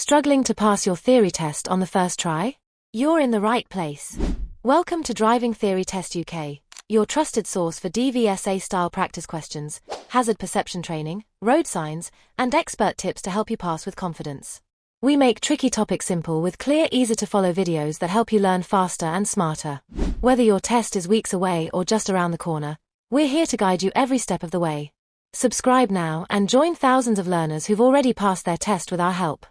Struggling to pass your theory test on the first try? You're in the right place. Welcome to Driving Theory Test UK, your trusted source for DVSA-style practice questions, hazard perception training, road signs, and expert tips to help you pass with confidence. We make tricky topics simple with clear, easy-to-follow videos that help you learn faster and smarter. Whether your test is weeks away or just around the corner, we're here to guide you every step of the way. Subscribe now and join thousands of learners who've already passed their test with our help.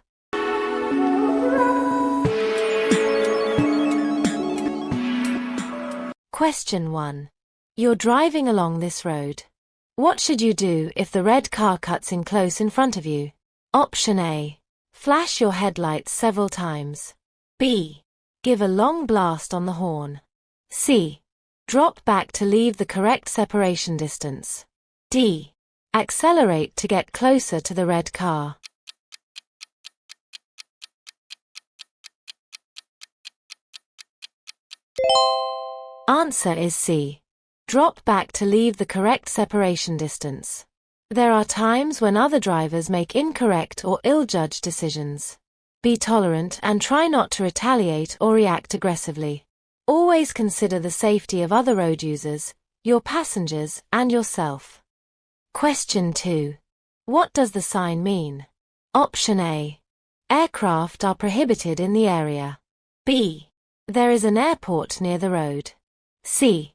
Question 1. You're driving along this road. What should you do if the red car cuts in close in front of you? Option A. Flash your headlights several times. B. Give a long blast on the horn. C. Drop back to leave the correct separation distance. D. Accelerate to get closer to the red car. Answer is C. Drop back to leave the correct separation distance. There are times when other drivers make incorrect or ill-judged decisions. Be tolerant and try not to retaliate or react aggressively. Always consider the safety of other road users, your passengers, and yourself. Question 2. What does the sign mean? Option A. Aircraft are prohibited in the area. B. There is an airport near the road. C.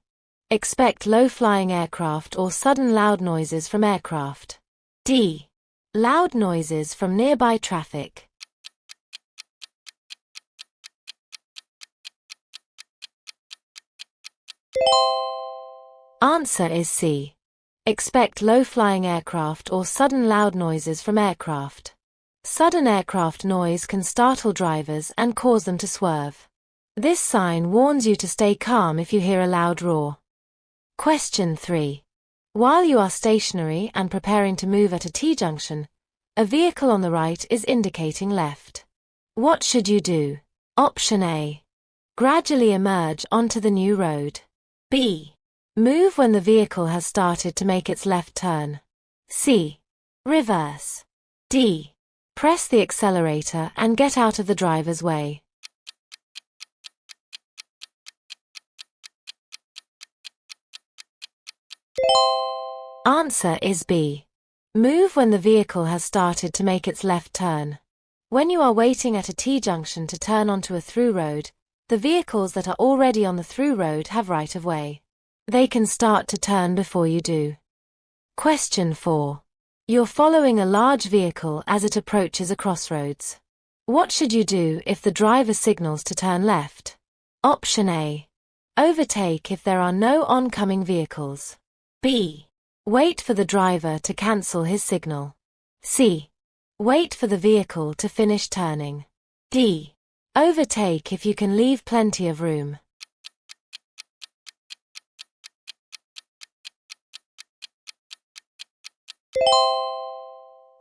Expect low-flying aircraft or sudden loud noises from aircraft. D. Loud noises from nearby traffic. Answer is C. Expect low-flying aircraft or sudden loud noises from aircraft. Sudden aircraft noise can startle drivers and cause them to swerve. This sign warns you to stay calm if you hear a loud roar. Question 3. While you are stationary and preparing to move at a T-junction, a vehicle on the right is indicating left. What should you do? Option A. Gradually emerge onto the new road. B. Move when the vehicle has started to make its left turn. C. Reverse. D. Press the accelerator and get out of the driver's way. Answer is B. Move when the vehicle has started to make its left turn. When you are waiting at a T-junction to turn onto a through road, the vehicles that are already on the through road have right of way. They can start to turn before you do. Question 4. You're following a large vehicle as it approaches a crossroads. What should you do if the driver signals to turn left? Option A. Overtake if there are no oncoming vehicles. B. Wait for the driver to cancel his signal. C. Wait for the vehicle to finish turning. D. Overtake if you can leave plenty of room.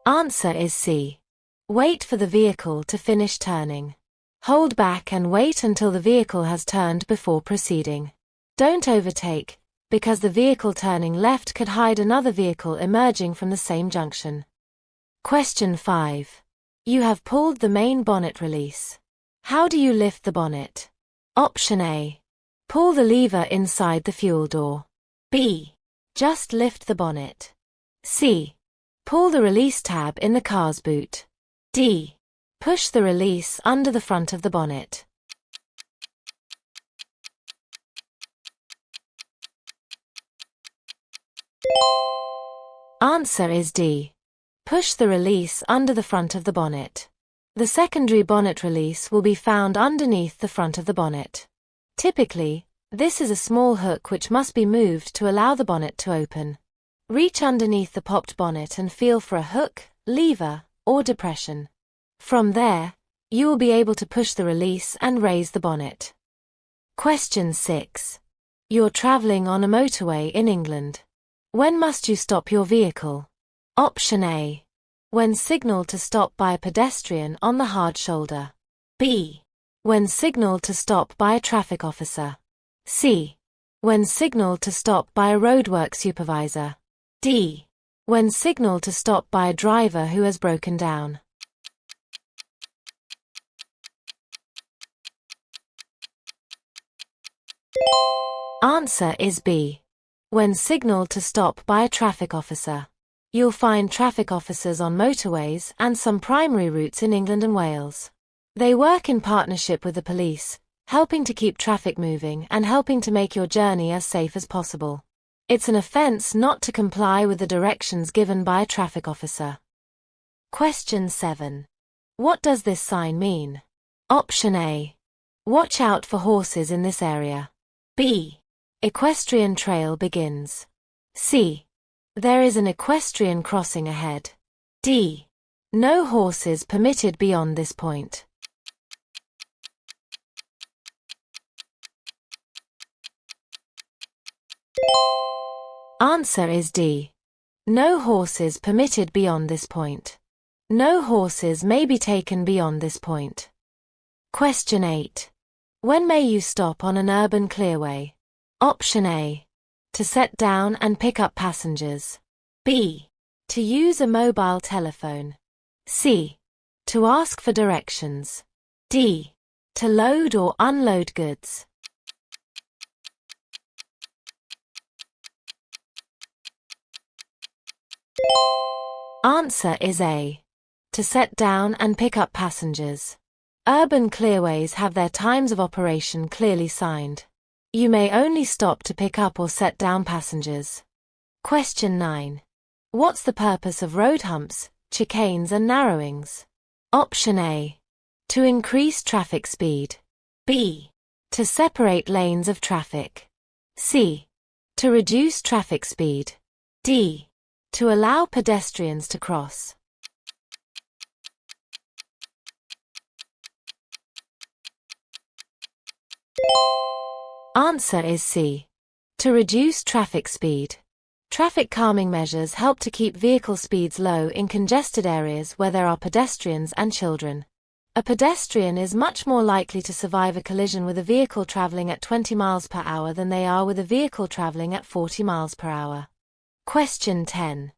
Answer is C. Wait for the vehicle to finish turning. Hold back and wait until the vehicle has turned before proceeding. Don't overtake, because the vehicle turning left could hide another vehicle emerging from the same junction. Question 5. You have pulled the main bonnet release. How do you lift the bonnet? Option A. Pull the lever inside the fuel door. B. Just lift the bonnet. C. Pull the release tab in the car's boot. D. Push the release under the front of the bonnet. Answer is D. Push the release under the front of the bonnet. The secondary bonnet release will be found underneath the front of the bonnet. Typically, this is a small hook which must be moved to allow the bonnet to open. Reach underneath the popped bonnet and feel for a hook, lever, or depression. From there, you will be able to push the release and raise the bonnet. Question 6. You're traveling on a motorway in England. When must you stop your vehicle? Option A. When signaled to stop by a pedestrian on the hard shoulder. B. When signaled to stop by a traffic officer. C. When signaled to stop by a roadwork supervisor. D. When signaled to stop by a driver who has broken down. Answer is B. When signaled to stop by a traffic officer. You'll find traffic officers on motorways and some primary routes in England and Wales. They work in partnership with the police, helping to keep traffic moving and helping to make your journey as safe as possible. It's an offence not to comply with the directions given by a traffic officer. Question 7. What does this sign mean? Option A. Watch out for horses in this area. B. Equestrian trail begins. C. There is an equestrian crossing ahead. D. No horses permitted beyond this point. Answer is D. No horses permitted beyond this point. No horses may be taken beyond this point. Question 8. When may you stop on an urban clearway? Option A. To set down and pick up passengers. B. To use a mobile telephone. C. To ask for directions. D. To load or unload goods. Answer is A. To set down and pick up passengers. Urban clearways have their times of operation clearly signed. You may only stop to pick up or set down passengers. Question 9. What's the purpose of road humps, chicanes and narrowings? Option A. To increase traffic speed. B. To separate lanes of traffic. C. To reduce traffic speed. D. To allow pedestrians to cross. Answer is C. To reduce traffic speed. Traffic calming measures help to keep vehicle speeds low in congested areas where there are pedestrians and children. A pedestrian is much more likely to survive a collision with a vehicle traveling at 20 miles per hour than they are with a vehicle traveling at 40 miles per hour. Question 10.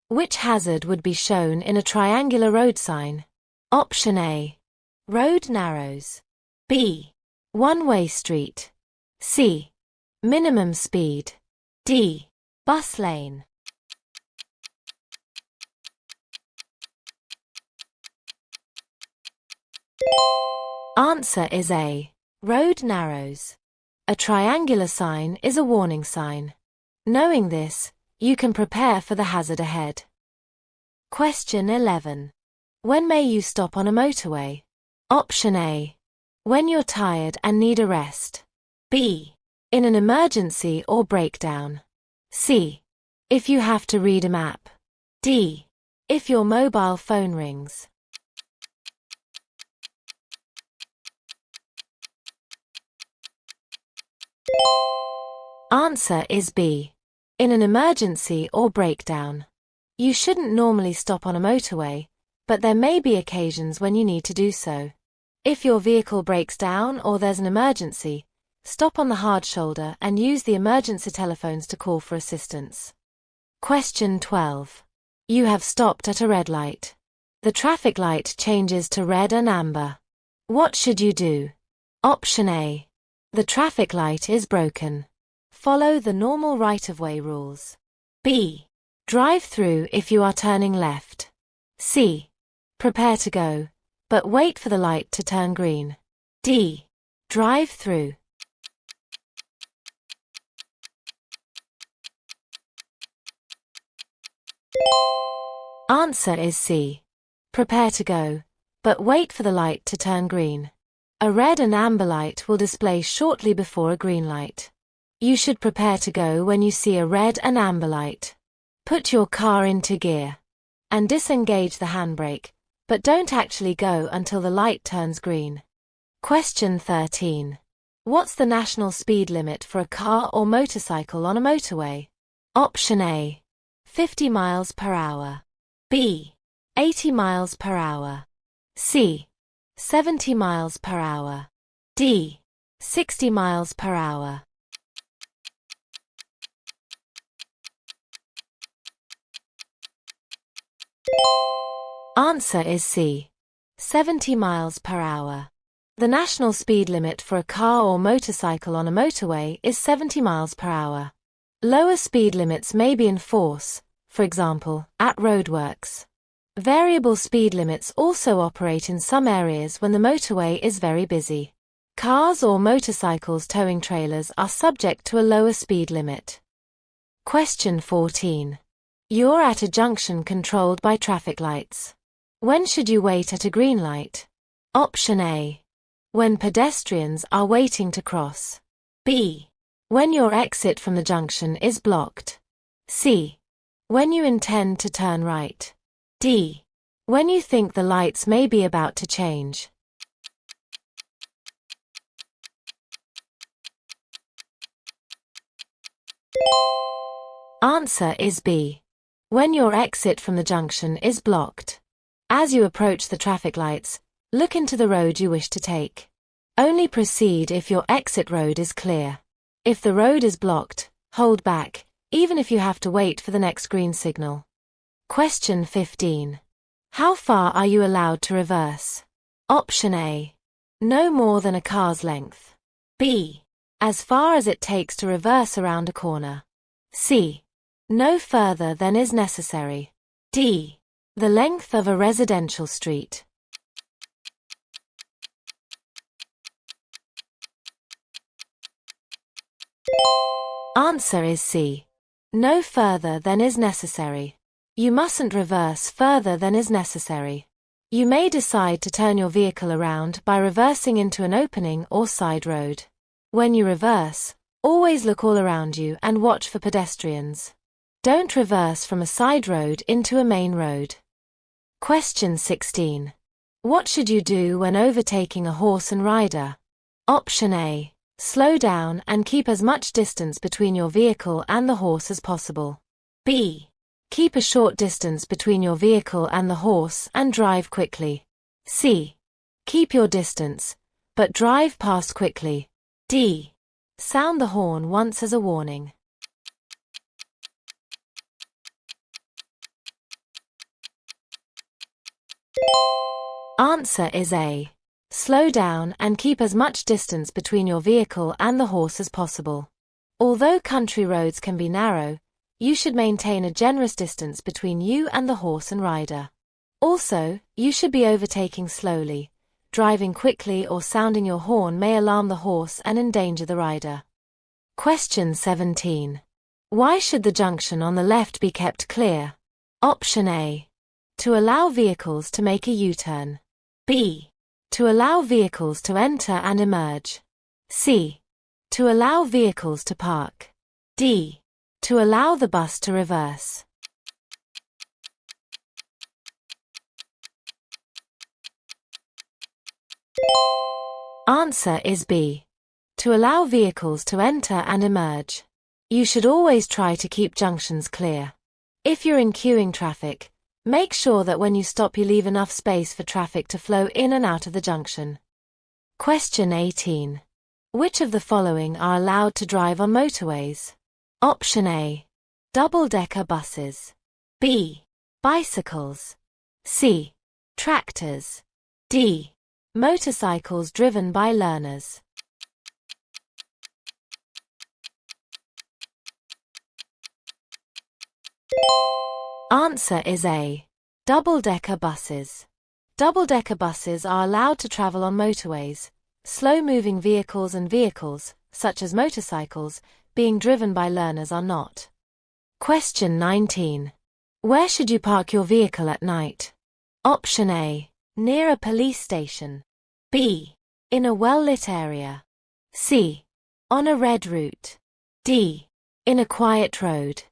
Which hazard would be shown in a triangular road sign? Option A. Road narrows. B. One-way street. C. Minimum speed. D. Bus lane. Answer is A. Road narrows. A triangular sign is a warning sign. Knowing this, you can prepare for the hazard ahead. Question 11. When may you stop on a motorway? Option A. When you're tired and need a rest. B. In an emergency or breakdown. C. If you have to read a map. D. If your mobile phone rings. Answer is B. In an emergency or breakdown. You shouldn't normally stop on a motorway, but there may be occasions when you need to do so. If your vehicle breaks down or there's an emergency, stop on the hard shoulder and use the emergency telephones to call for assistance. Question 12. You have stopped at a red light. The traffic light changes to red and amber. What should you do? Option A. The traffic light is broken. Follow the normal right-of-way rules. B. Drive through if you are turning left. C. Prepare to go, but wait for the light to turn green. D. Drive through. Answer is C. Prepare to go, but wait for the light to turn green. A red and amber light will display shortly before a green light. You should prepare to go when you see a red and amber light. Put your car into gear and disengage the handbrake, but don't actually go until the light turns green. Question 13. What's the national speed limit for a car or motorcycle on a motorway? Option A. 50 miles per hour. B. 80 miles per hour. C. 70 miles per hour. D. 60 miles per hour. Answer is C. 70 miles per hour. The national speed limit for a car or motorcycle on a motorway is 70 miles per hour. Lower speed limits may be in force, for example, at roadworks. Variable speed limits also operate in some areas when the motorway is very busy. Cars or motorcycles towing trailers are subject to a lower speed limit. Question 14. You're at a junction controlled by traffic lights. When should you wait at a green light? Option A. When pedestrians are waiting to cross. B. When your exit from the junction is blocked. C. When you intend to turn right. D. When you think the lights may be about to change. Answer is B. When your exit from the junction is blocked. As you approach the traffic lights, look into the road you wish to take. Only proceed if your exit road is clear. If the road is blocked, hold back, even if you have to wait for the next green signal. Question 15. How far are you allowed to reverse? Option A. No more than a car's length. B. As far as it takes to reverse around a corner. C. No further than is necessary. D. The length of a residential street. Answer is C. No further than is necessary. You mustn't reverse further than is necessary. You may decide to turn your vehicle around by reversing into an opening or side road. When you reverse, always look all around you and watch for pedestrians. Don't reverse from a side road into a main road. Question 16. What should you do when overtaking a horse and rider? Option A. Slow down and keep as much distance between your vehicle and the horse as possible. B. Keep a short distance between your vehicle and the horse and drive quickly. C. Keep your distance, but drive past quickly. D. Sound the horn once as a warning. Answer is A. Slow down and keep as much distance between your vehicle and the horse as possible. Although country roads can be narrow, you should maintain a generous distance between you and the horse and rider. Also, you should be overtaking slowly. Driving quickly or sounding your horn may alarm the horse and endanger the rider. Question 17. Why should the junction on the left be kept clear? Option A. To allow vehicles to make a U-turn. B. To allow vehicles to enter and emerge. C. To allow vehicles to park. D. To allow the bus to reverse. Answer is B. To allow vehicles to enter and emerge. You should always try to keep junctions clear. If you're in queuing traffic, make sure that when you stop you leave enough space for traffic to flow in and out of the junction. Question 18. Which of the following are allowed to drive on motorways? Option A. Double-decker buses. B. Bicycles. C. Tractors. D. Motorcycles driven by learners. Answer is A. Double-decker buses. Double-decker buses are allowed to travel on motorways. Slow-moving vehicles and vehicles, such as motorcycles, being driven by learners are not. Question 19. Where should you park your vehicle at night? Option A. Near a police station. B. In a well-lit area. C. On a red route. D. In a quiet road.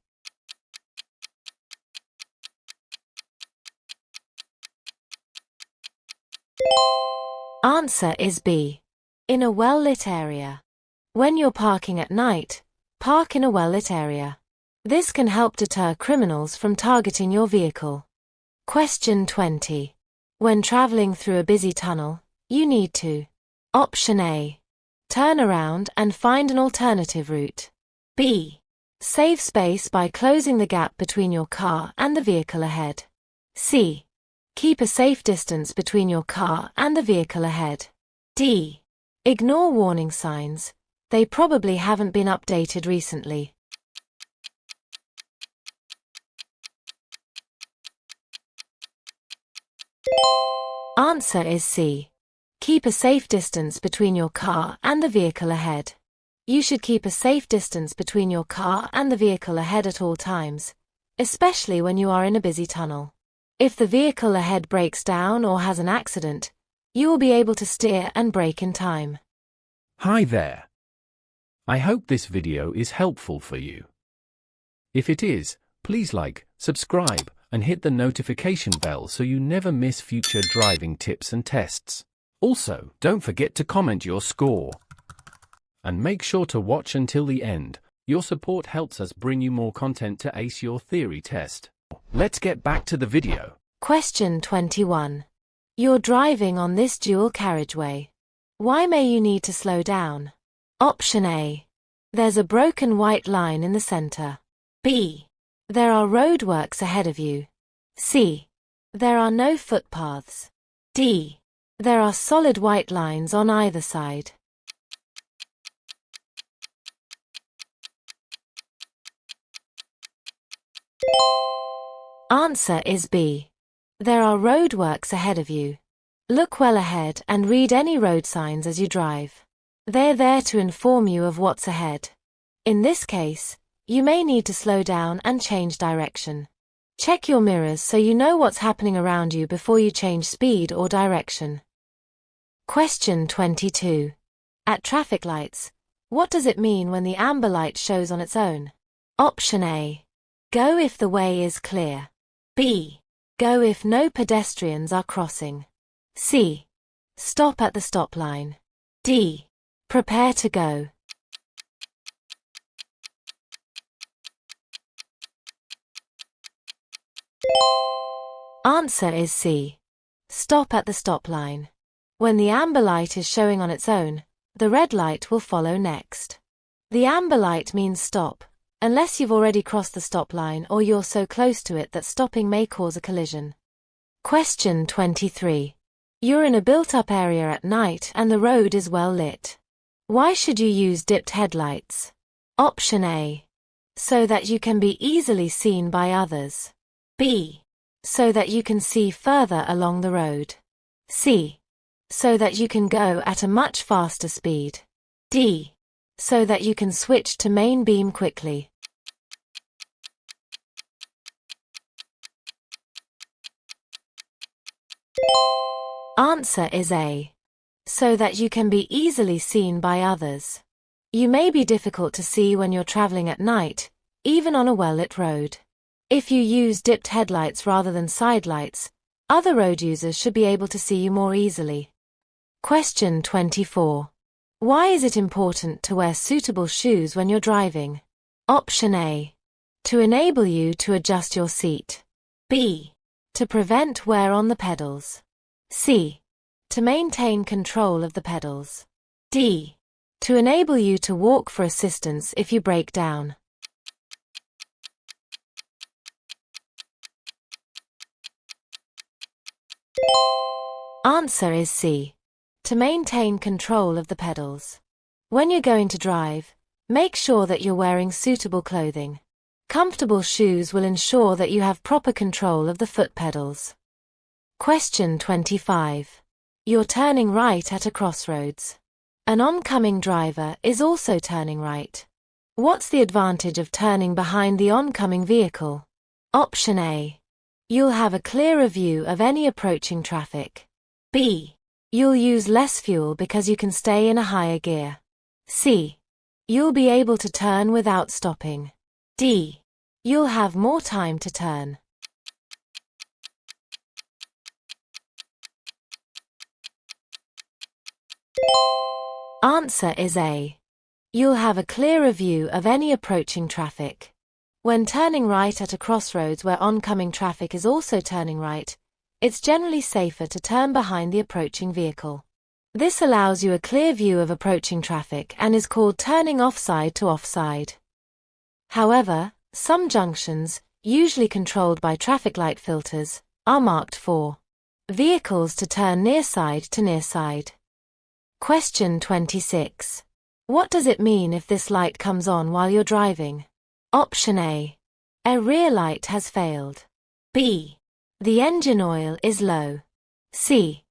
Answer is B. In a well-lit area. When you're parking at night, park in a well-lit area. This can help deter criminals from targeting your vehicle. Question 20. When traveling through a busy tunnel, you need to. Option A. Turn around and find an alternative route. B. Save space by closing the gap between your car and the vehicle ahead. C. Keep a safe distance between your car and the vehicle ahead. D. Ignore warning signs. They probably haven't been updated recently. Answer is C. Keep a safe distance between your car and the vehicle ahead. You should keep a safe distance between your car and the vehicle ahead at all times, especially when you are in a busy tunnel. If the vehicle ahead breaks down or has an accident, you will be able to steer and brake in time. Hi there. I hope this video is helpful for you. If it is, please like, subscribe, and hit the notification bell so you never miss future driving tips and tests. Also, don't forget to comment your score. And make sure to watch until the end. Your support helps us bring you more content to ace your theory test. Let's get back to the video. Question 21. You're driving on this dual carriageway. Why may you need to slow down? Option A. There's a broken white line in the center. B. There are roadworks ahead of you. C. There are no footpaths. D. There are solid white lines on either side. Answer is B. There are roadworks ahead of you. Look well ahead and read any road signs as you drive. They're there to inform you of what's ahead. In this case, you may need to slow down and change direction. Check your mirrors so you know what's happening around you before you change speed or direction. Question 22. At traffic lights, what does it mean when the amber light shows on its own? Option A. Go if the way is clear. B. Go if no pedestrians are crossing. C. Stop at the stop line. D. Prepare to go. Answer is C. Stop at the stop line. When the amber light is showing on its own, the red light will follow next. The amber light means stop, unless you've already crossed the stop line or you're so close to it that stopping may cause a collision. Question 23. You're in a built-up area at night and the road is well lit. Why should you use dipped headlights? Option A. So that you can be easily seen by others. B. So that you can see further along the road. C. So that you can go at a much faster speed. D. So that you can switch to main beam quickly. Answer is A. So that you can be easily seen by others. You may be difficult to see when you're traveling at night, even on a well-lit road. If you use dipped headlights rather than side lights, other road users should be able to see you more easily. Question 24. Why is it important to wear suitable shoes when you're driving? Option A. To enable you to adjust your seat. B. To prevent wear on the pedals. C. To maintain control of the pedals. D. To enable you to walk for assistance if you break down. Answer is C. To maintain control of the pedals. When you're going to drive, make sure that you're wearing suitable clothing. Comfortable shoes will ensure that you have proper control of the foot pedals. Question 25. You're turning right at a crossroads. An oncoming driver is also turning right. What's the advantage of turning behind the oncoming vehicle? Option A. You'll have a clearer view of any approaching traffic. B. You'll use less fuel because you can stay in a higher gear. C. You'll be able to turn without stopping. D. You'll have more time to turn. Answer is A. You'll have a clearer view of any approaching traffic. When turning right at a crossroads where oncoming traffic is also turning right, it's generally safer to turn behind the approaching vehicle. This allows you a clear view of approaching traffic and is called turning offside to offside. However, some junctions, usually controlled by traffic light filters, are marked for vehicles to turn near side to near side. Question 26. What does it mean if this light comes on while you're driving? Option A. A rear light has failed. B. The engine oil is low. C.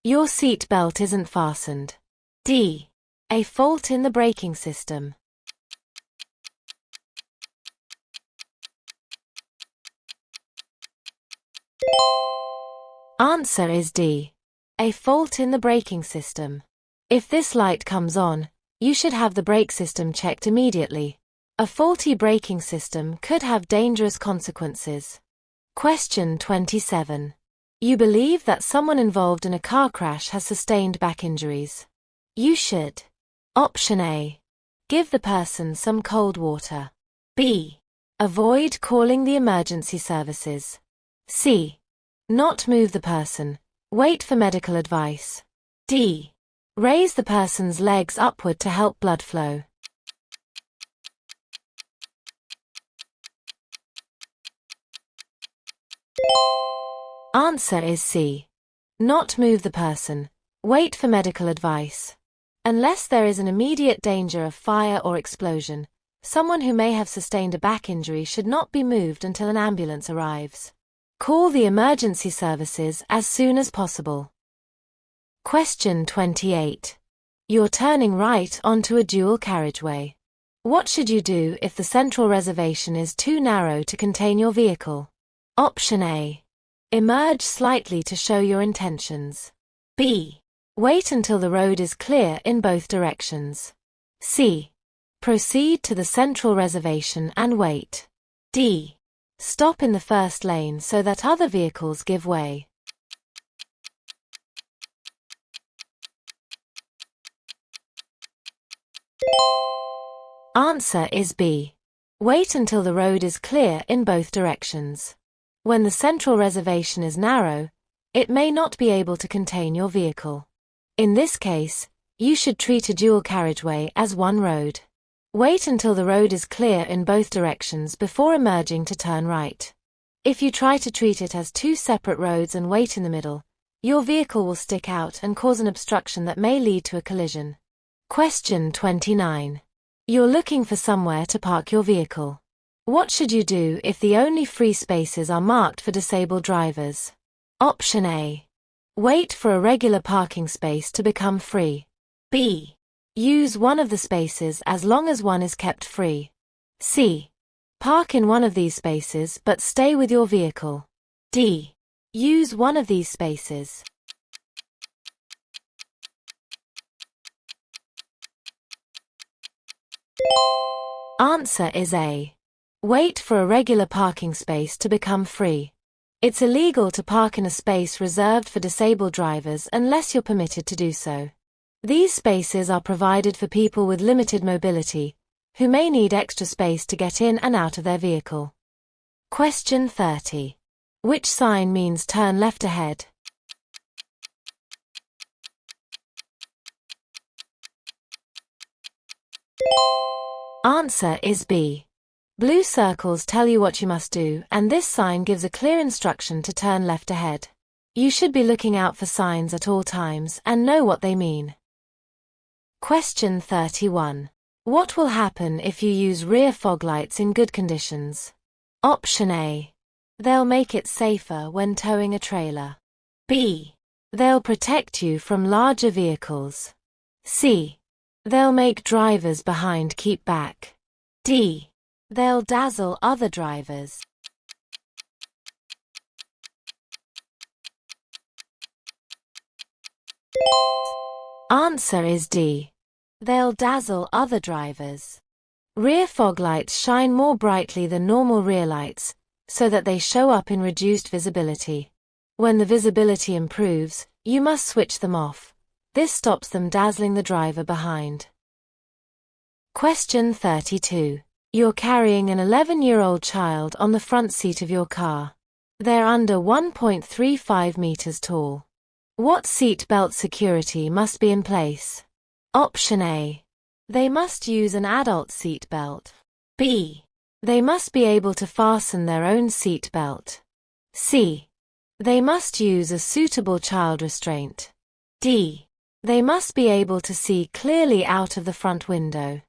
Your seat belt isn't fastened. D. A fault in the braking system. Answer is D. A fault in the braking system. If this light comes on, you should have the brake system checked immediately. A faulty braking system could have dangerous consequences. Question 27. You believe that someone involved in a car crash has sustained back injuries. You should. Option A. Give the person some cold water. B. Avoid calling the emergency services. C. Not move the person. Wait for medical advice. D. Raise the person's legs upward to help blood flow. Answer is C. Not move the person. Wait for medical advice. Unless there is an immediate danger of fire or explosion, someone who may have sustained a back injury should not be moved until an ambulance arrives. Call the emergency services as soon as possible. Question 28. You're turning right onto a dual carriageway. What should you do if the central reservation is too narrow to contain your vehicle? Option A. Emerge slightly to show your intentions. B. Wait until the road is clear in both directions. C. Proceed to the central reservation and wait. D. Stop in the first lane so that other vehicles give way. Answer is B. Wait until the road is clear in both directions. When the central reservation is narrow, it may not be able to contain your vehicle. In this case, you should treat a dual carriageway as one road. Wait until the road is clear in both directions before emerging to turn right. If you try to treat it as two separate roads and wait in the middle, your vehicle will stick out and cause an obstruction that may lead to a collision. Question 29. You're looking for somewhere to park your vehicle. What should you do if the only free spaces are marked for disabled drivers? Option A. Wait for a regular parking space to become free. B. Use one of the spaces as long as one is kept free. C. Park in one of these spaces but stay with your vehicle. D. Use one of these spaces. Answer is A. Wait for a regular parking space to become free. It's illegal to park in a space reserved for disabled drivers unless you're permitted to do so. These spaces are provided for people with limited mobility, who may need extra space to get in and out of their vehicle. Question 30. Which sign means turn left ahead? Answer is B. Blue circles tell you what you must do, and this sign gives a clear instruction to turn left ahead. You should be looking out for signs at all times and know what they mean. Question 31. What will happen if you use rear fog lights in good conditions? Option A. They'll make it safer when towing a trailer. B. They'll protect you from larger vehicles. C. They'll make drivers behind keep back. D. They'll dazzle other drivers. Answer is D. They'll dazzle other drivers. Rear fog lights shine more brightly than normal rear lights, so that they show up in reduced visibility. When the visibility improves, you must switch them off. This stops them dazzling the driver behind. Question 32. You're carrying an 11-year-old child on the front seat of your car. They're under 1.35 meters tall. What seat belt security must be in place? Option A. They must use an adult seat belt. B. They must be able to fasten their own seat belt. C. They must use a suitable child restraint. D. They must be able to see clearly out of the front window.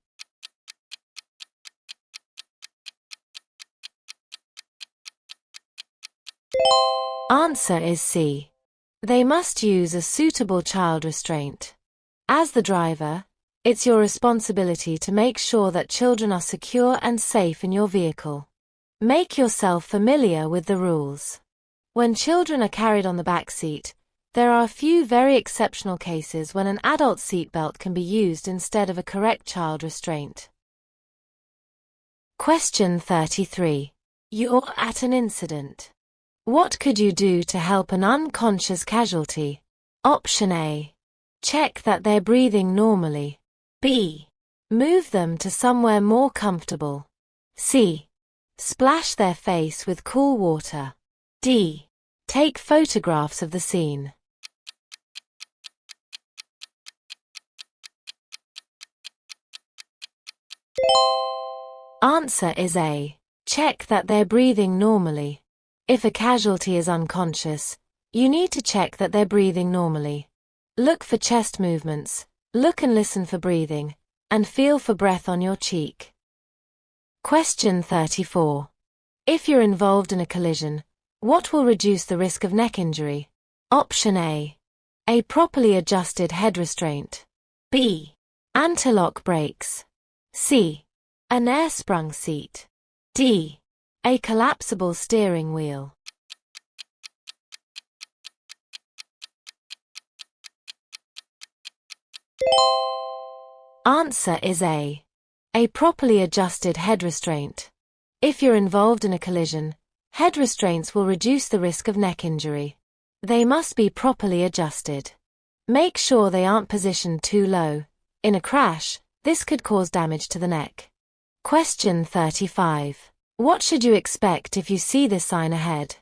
Answer is C. They must use a suitable child restraint. As the driver, it's your responsibility to make sure that children are secure and safe in your vehicle. Make yourself familiar with the rules. When children are carried on the back seat, there are a few very exceptional cases when an adult seatbelt can be used instead of a correct child restraint. Question 33. You're at an incident. What could you do to help an unconscious casualty? Option A. Check that they're breathing normally. B. Move them to somewhere more comfortable. C. Splash their face with cool water. D. Take photographs of the scene. Answer is A. Check that they're breathing normally. If a casualty is unconscious, you need to check that they're breathing normally. Look for chest movements, look and listen for breathing, and feel for breath on your cheek. Question 34. If you're involved in a collision, what will reduce the risk of neck injury? Option A. A properly adjusted head restraint. B. Anti-lock brakes. C. An air-sprung seat. D. A collapsible steering wheel. Answer is A. A properly adjusted head restraint. If you're involved in a collision, head restraints will reduce the risk of neck injury. They must be properly adjusted. Make sure they aren't positioned too low. In a crash, this could cause damage to the neck. Question 35. What should you expect if you see this sign ahead?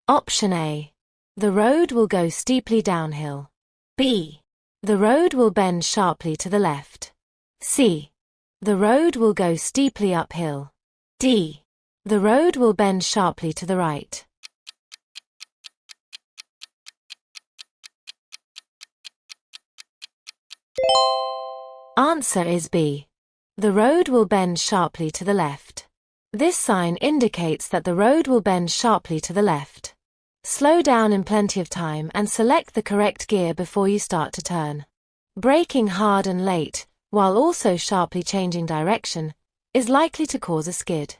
Option A. The road will go steeply downhill. B. The road will bend sharply to the left. C. The road will go steeply uphill. D. The road will bend sharply to the right. Answer is B. The road will bend sharply to the left. This sign indicates that the road will bend sharply to the left. Slow down in plenty of time and select the correct gear before you start to turn. Braking hard and late, while also sharply changing direction, is likely to cause a skid.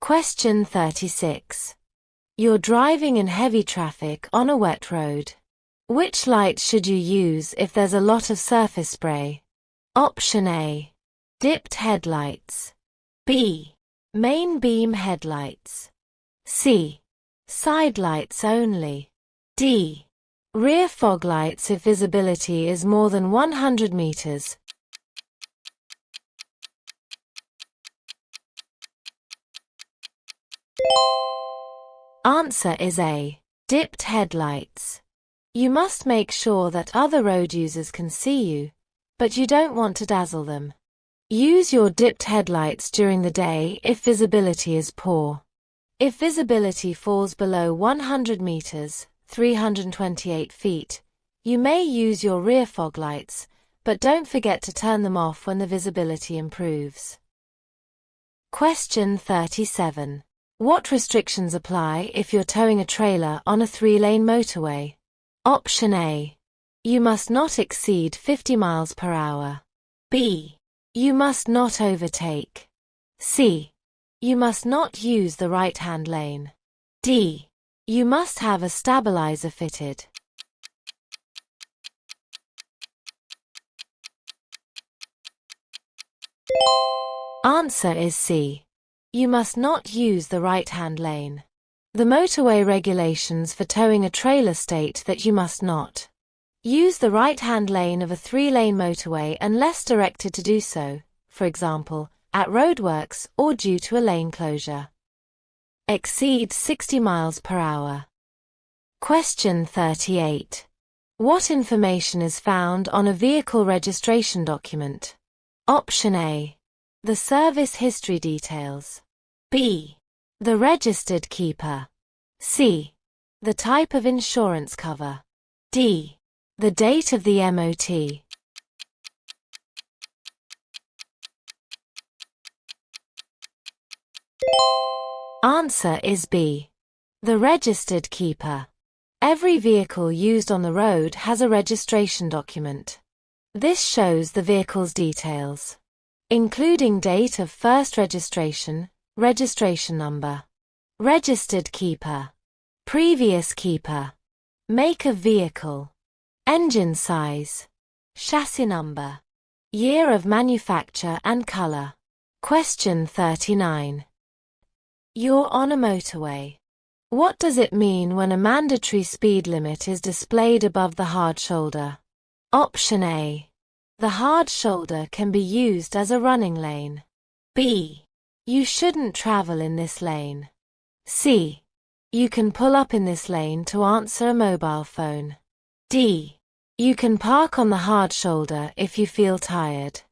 Question 36. You're driving in heavy traffic on a wet road. Which light should you use if there's a lot of surface spray? Option A. Dipped headlights. B. Main beam headlights. C. Side lights only. D. Rear fog lights if visibility is more than 100 meters. Answer is A. Dipped headlights. You must make sure that other road users can see you, but you don't want to dazzle them. Use your dipped headlights during the day if visibility is poor. If visibility falls below 100 meters, 328 feet, you may use your rear fog lights, but don't forget to turn them off when the visibility improves. Question 37. What restrictions apply if you're towing a trailer on a 3-lane motorway? Option A. You must not exceed 50 miles per hour. B. You must not overtake. C. You must not use the right-hand lane. D. You must have a stabilizer fitted. Answer is C. You must not use the right-hand lane. The motorway regulations for towing a trailer state that you must not use the right-hand lane of a 3-lane motorway unless directed to do so, for example, at roadworks or due to a lane closure. Exceed 60 miles per hour. Question 38. What information is found on a vehicle registration document? Option A. The service history details. B. The registered keeper. C. The type of insurance cover. D. The date of the MOT. Answer is B. The registered keeper. Every vehicle used on the road has a registration document. This shows the vehicle's details, including date of first registration, registration number, registered keeper, previous keeper, make of vehicle, engine size, chassis number, year of manufacture and color. Question 39. You're on a motorway. What does it mean when a mandatory speed limit is displayed above the hard shoulder? Option A. The hard shoulder can be used as a running lane. B. You shouldn't travel in this lane. C. You can pull up in this lane to answer a mobile phone. D. You can park on the hard shoulder if you feel tired.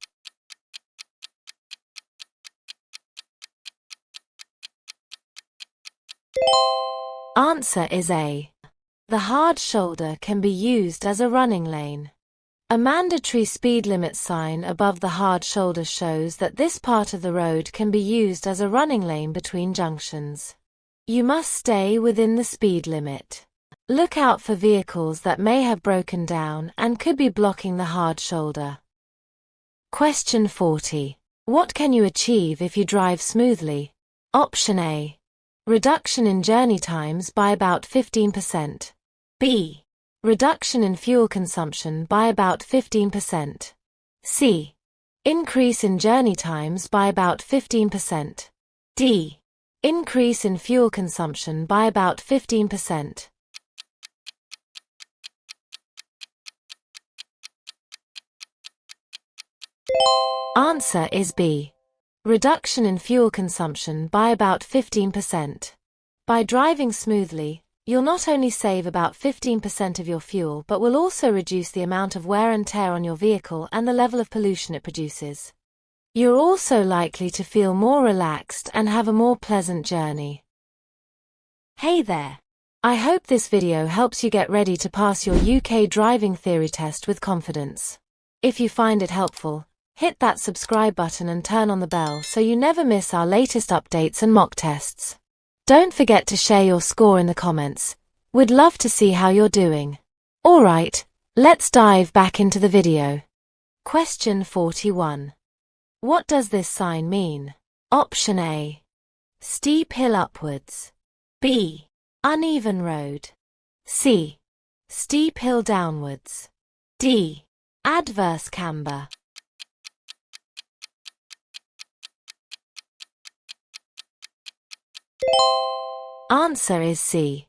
Answer is A. The hard shoulder can be used as a running lane. A mandatory speed limit sign above the hard shoulder shows that this part of the road can be used as a running lane between junctions. You must stay within the speed limit. Look out for vehicles that may have broken down and could be blocking the hard shoulder. Question 40. What can you achieve if you drive smoothly? Option A. Reduction in journey times by about 15%. B. Reduction in fuel consumption by about 15%. C. Increase in journey times by about 15%. D. Increase in fuel consumption by about 15%. Answer is B. Reduction in fuel consumption by about 15%. By driving smoothly, you'll not only save about 15% of your fuel but will also reduce the amount of wear and tear on your vehicle and the level of pollution it produces. You're also likely to feel more relaxed and have a more pleasant journey. Hey there! I hope this video helps you get ready to pass your UK driving theory test with confidence. If you find it helpful, hit that subscribe button and turn on the bell so you never miss our latest updates and mock tests. Don't forget to share your score in the comments. We'd love to see how you're doing. Alright, let's dive back into the video. Question 41. What does this sign mean? Option A. Steep hill upwards. B. Uneven road. C. Steep hill downwards. D. Adverse camber. Answer is C.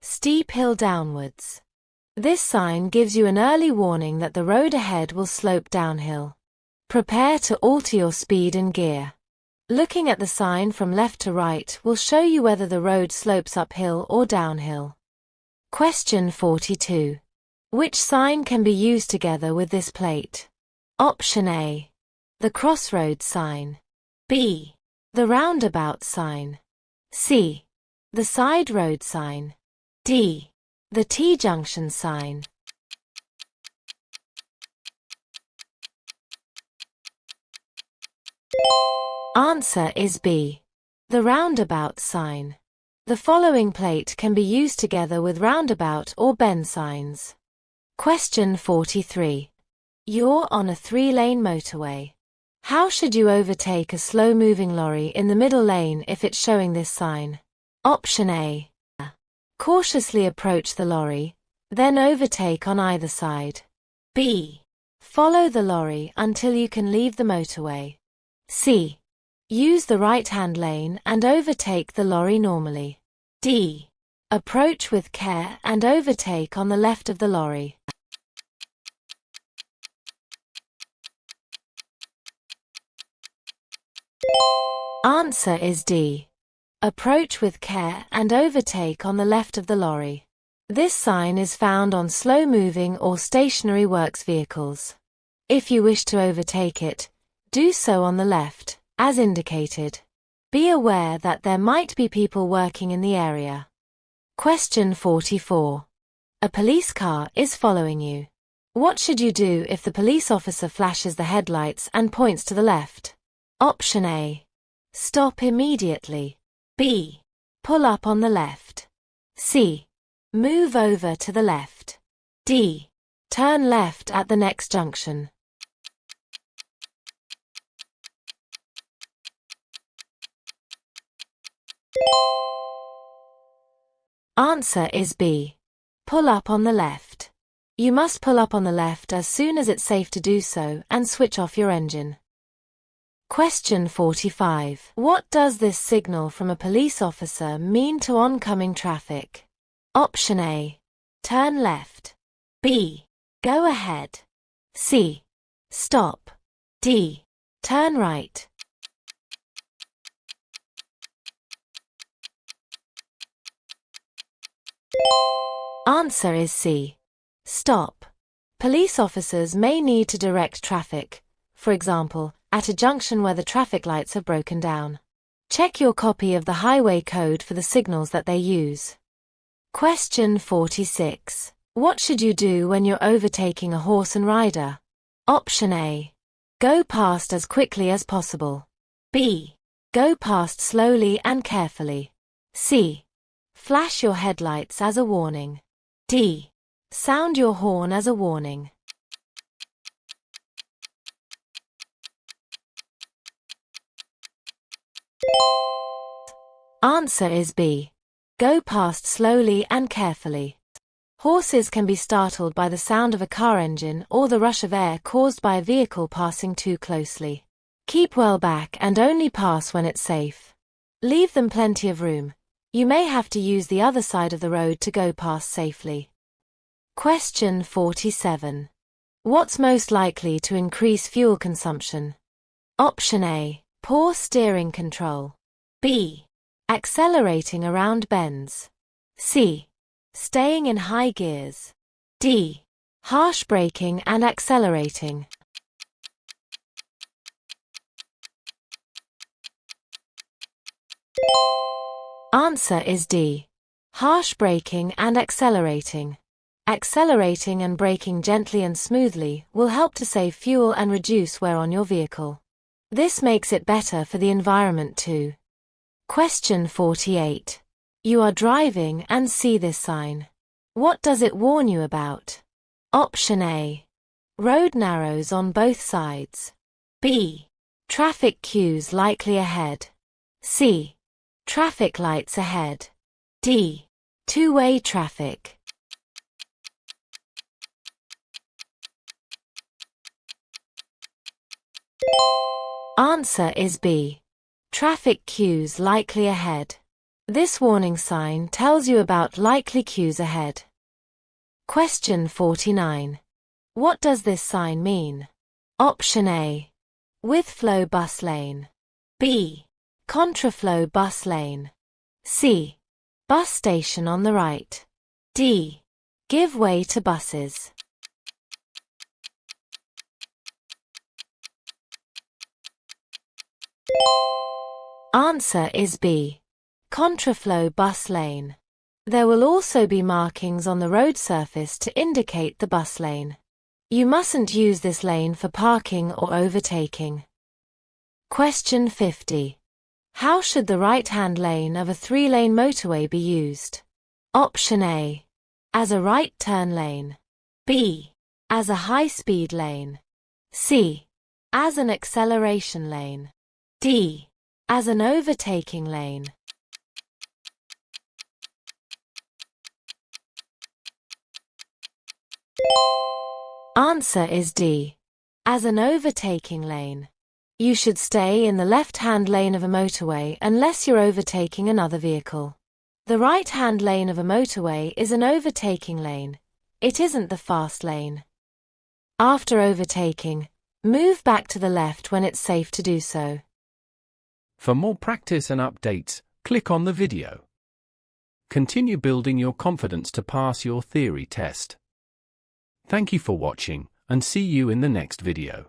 Steep hill downwards. This sign gives you an early warning that the road ahead will slope downhill. Prepare to alter your speed and gear. Looking at the sign from left to right will show you whether the road slopes uphill or downhill. Question 42. Which sign can be used together with this plate? Option A. The crossroads sign. B. The roundabout sign. C. The side road sign. D. The T-junction sign. Answer is B. The roundabout sign. The following plate can be used together with roundabout or bend signs. Question 43. You're on a 3-lane motorway. How should you overtake a slow-moving lorry in the middle lane if it's showing this sign? Option A. Cautiously approach the lorry, then overtake on either side. B. Follow the lorry until you can leave the motorway. C. Use the right-hand lane and overtake the lorry normally. D. Approach with care and overtake on the left of the lorry. Answer is D. Approach with care and overtake on the left of the lorry. This sign is found on slow-moving or stationary works vehicles. If you wish to overtake it, do so on the left, as indicated. Be aware that there might be people working in the area. Question 44. A police car is following you. What should you do if the police officer flashes the headlights and points to the left? Option A. Stop immediately. B. Pull up on the left. C. Move over to the left. D. Turn left at the next junction. Answer is B. Pull up on the left. You must pull up on the left as soon as it's safe to do so and switch off your engine. Question 45. What does this signal from a police officer mean to oncoming traffic? Option A. Turn left. B. Go ahead. C. Stop. D. Turn right. Answer is C. Stop. Police officers may need to direct traffic, for example, at a junction where the traffic lights have broken down. Check your copy of the highway code for the signals that they use. Question 46. What should you do when you're overtaking a horse and rider? Option A. Go past as quickly as possible. B. Go past slowly and carefully. C. Flash your headlights as a warning. D. Sound your horn as a warning. Answer is B. Go past slowly and carefully. Horses can be startled by the sound of a car engine or the rush of air caused by a vehicle passing too closely. Keep well back and only pass when it's safe. Leave them plenty of room. You may have to use the other side of the road to go past safely. Question 47. What's most likely to increase fuel consumption? Option A. Poor steering control. B. Accelerating around bends. C. Staying in high gears. D. Harsh braking and accelerating. Answer is D. Harsh braking and accelerating. Accelerating and braking gently and smoothly will help to save fuel and reduce wear on your vehicle. This makes it better for the environment too. Question 48. You are driving and see this sign. What does it warn you about? Option A. Road narrows on both sides. B. Traffic queues likely ahead. C. Traffic lights ahead. D. Two-way traffic. Answer is B. Traffic queues likely ahead. This warning sign tells you about likely queues ahead. Question 49. What does this sign mean? Option A. With flow bus lane. B. Contraflow bus lane. C. Bus station on the right. D. Give way to buses. Answer is B. Contraflow bus lane. There will also be markings on the road surface to indicate the bus lane. You mustn't use this lane for parking or overtaking. Question 50. How should the right-hand lane of a 3-lane motorway be used? Option A. As a right turn lane. B. As a high-speed lane. C. As an acceleration lane. D. As an overtaking lane. Answer is D. As an overtaking lane. You should stay in the left-hand lane of a motorway unless you're overtaking another vehicle. The right-hand lane of a motorway is an overtaking lane. It isn't the fast lane. After overtaking, move back to the left when it's safe to do so. For more practice and updates, click on the video. Continue building your confidence to pass your theory test. Thank you for watching, and see you in the next video.